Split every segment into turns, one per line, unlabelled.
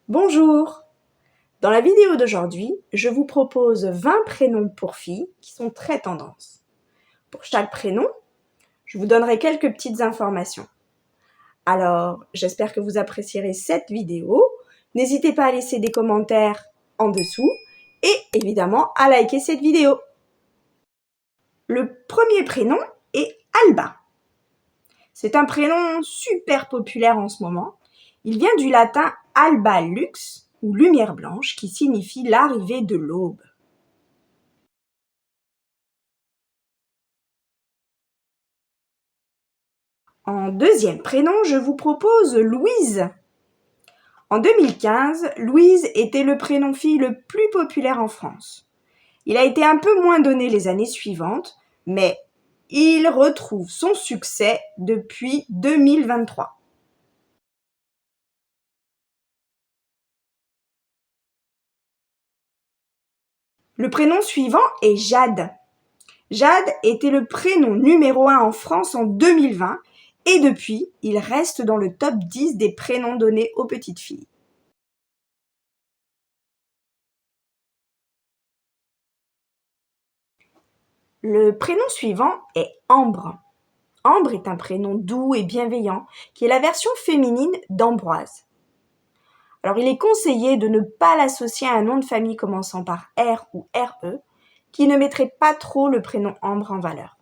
Bonjour! Dans la vidéo d'aujourd'hui, je vous propose 20 prénoms pour filles qui sont très tendance. Pour chaque prénom, je vous donnerai quelques petites informations. Alors, j'espère que vous apprécierez cette vidéo. N'hésitez pas à laisser des commentaires en dessous et évidemment à liker cette vidéo. Le premier prénom est Alba. C'est un prénom super populaire en ce moment. Il vient du latin alba lux, ou lumière blanche, qui signifie l'arrivée de l'aube. En deuxième prénom, je vous propose Louise. En 2015, Louise était le prénom fille le plus populaire en France. Il a été un peu moins donné les années suivantes, mais il retrouve son succès depuis 2023. Le prénom suivant est Jade. Jade était le prénom numéro 1 en France en 2020 et depuis, il reste dans le top 10 des prénoms donnés aux petites filles. Le prénom suivant est Ambre. Ambre est un prénom doux et bienveillant qui est la version féminine d'Ambroise. Alors il est conseillé de ne pas l'associer à un nom de famille commençant par R ou RE qui ne mettrait pas trop le prénom Ambre en valeur.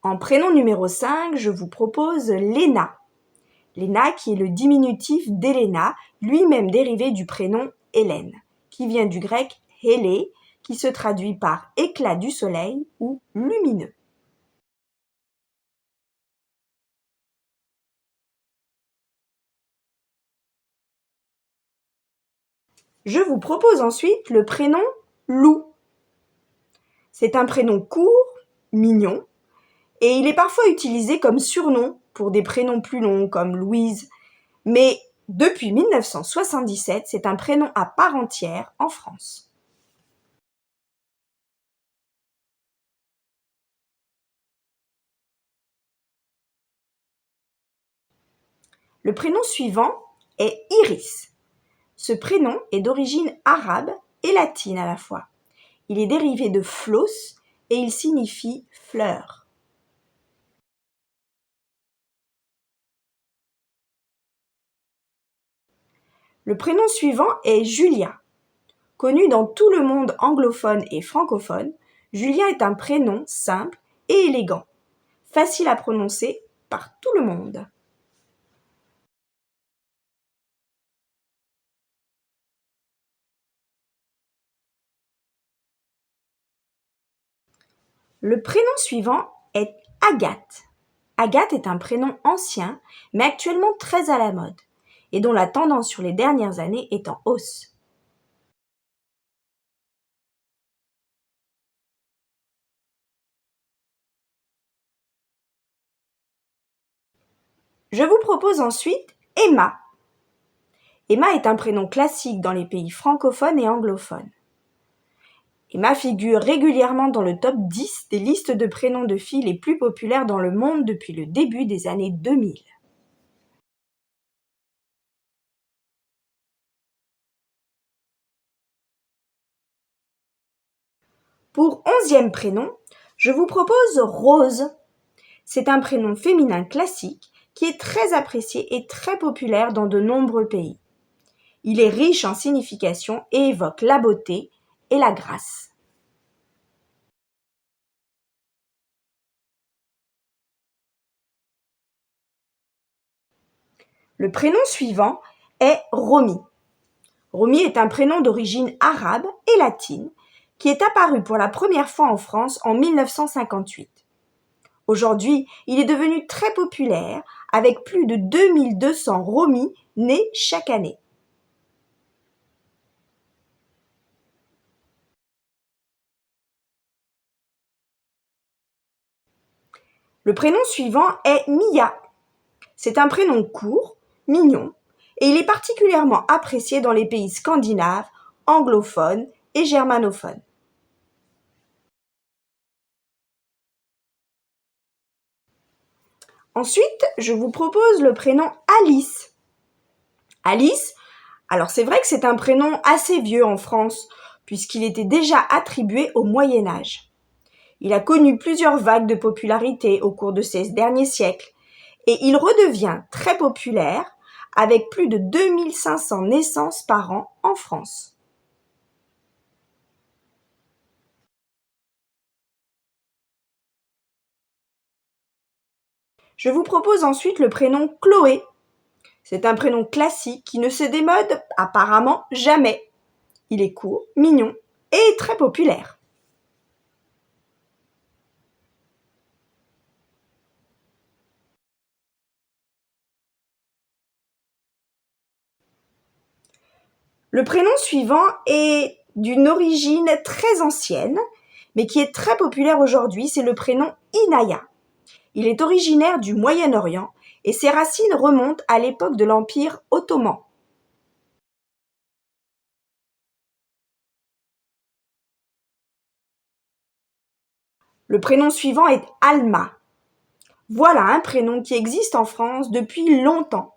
En prénom numéro 5, je vous propose Léna. Léna qui est le diminutif d'Elena, lui-même dérivé du prénom Hélène, qui vient du grec hélé, qui se traduit par éclat du soleil ou lumineux. Je vous propose ensuite le prénom Lou. C'est un prénom court, mignon, et il est parfois utilisé comme surnom pour des prénoms plus longs comme Louise, mais depuis 1977, c'est un prénom à part entière en France. Le prénom suivant est Iris. Ce prénom est d'origine arabe et latine à la fois. Il est dérivé de flos et il signifie fleur. Le prénom suivant est Julia. Connu dans tout le monde anglophone et francophone, Julia est un prénom simple et élégant, facile à prononcer par tout le monde. Le prénom suivant est Agathe. Agathe est un prénom ancien, mais actuellement très à la mode, et dont la tendance sur les dernières années est en hausse. Je vous propose ensuite Emma. Emma est un prénom classique dans les pays francophones et anglophones. Emma figure régulièrement dans le top 10 des listes de prénoms de filles les plus populaires dans le monde depuis le début des années 2000. Pour 11e prénom, je vous propose Rose. C'est un prénom féminin classique qui est très apprécié et très populaire dans de nombreux pays. Il est riche en signification et évoque la beauté et la grâce. Le prénom suivant est Romy. Romy est un prénom d'origine arabe et latine qui est apparu pour la première fois en France en 1958. Aujourd'hui, il est devenu très populaire avec plus de 2200 Romy nés chaque année. Le prénom suivant est Mia. C'est un prénom court, mignon, et il est particulièrement apprécié dans les pays scandinaves, anglophones et germanophones. Ensuite, je vous propose le prénom Alice. Alice, alors c'est vrai que c'est un prénom assez vieux en France, puisqu'il était déjà attribué au Moyen Âge. Il a connu plusieurs vagues de popularité au cours de ces derniers siècles, et il redevient très populaire avec plus de 2500 naissances par an en France. Je vous propose ensuite le prénom Chloé. C'est un prénom classique qui ne se démode apparemment jamais. Il est court, mignon et très populaire. Le prénom suivant est d'une origine très ancienne, mais qui est très populaire aujourd'hui, c'est le prénom Inaya. Il est originaire du Moyen-Orient et ses racines remontent à l'époque de l'Empire ottoman. Le prénom suivant est Alma. Voilà un prénom qui existe en France depuis longtemps,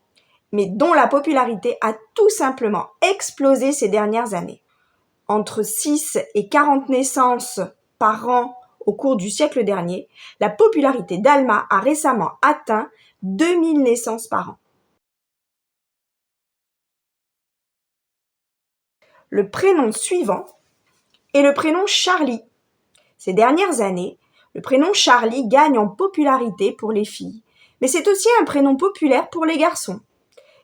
mais dont la popularité a tout simplement explosé ces dernières années. Entre 6 et 40 naissances par an au cours du siècle dernier, la popularité d'Alma a récemment atteint 2000 naissances par an. Le prénom suivant est le prénom Charlie. Ces dernières années, le prénom Charlie gagne en popularité pour les filles, mais c'est aussi un prénom populaire pour les garçons.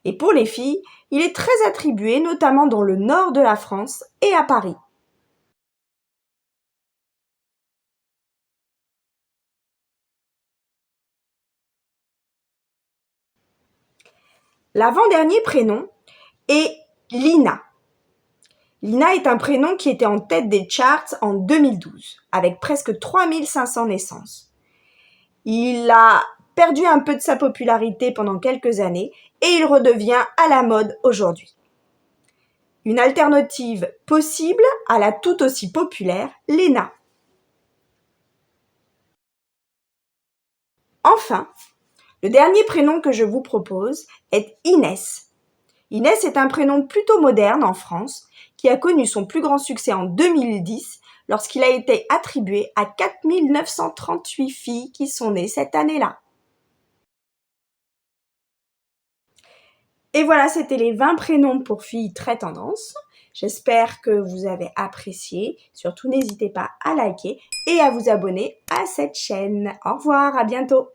Et pour les filles, il est très attribué notamment dans le nord de la France et à Paris. L'avant-dernier prénom est Lina. Lina est un prénom qui était en tête des charts en 2012, avec presque 3500 naissances. Il a perdu un peu de sa popularité pendant quelques années et il redevient à la mode aujourd'hui. Une alternative possible à la tout aussi populaire Léna. Enfin, le dernier prénom que je vous propose est Inès. Inès est un prénom plutôt moderne en France qui a connu son plus grand succès en 2010 lorsqu'il a été attribué à 4938 filles qui sont nées cette année-là. Et voilà, c'était les 20 prénoms pour filles très tendance. J'espère que vous avez apprécié. Surtout, n'hésitez pas à liker et à vous abonner à cette chaîne. Au revoir, à bientôt.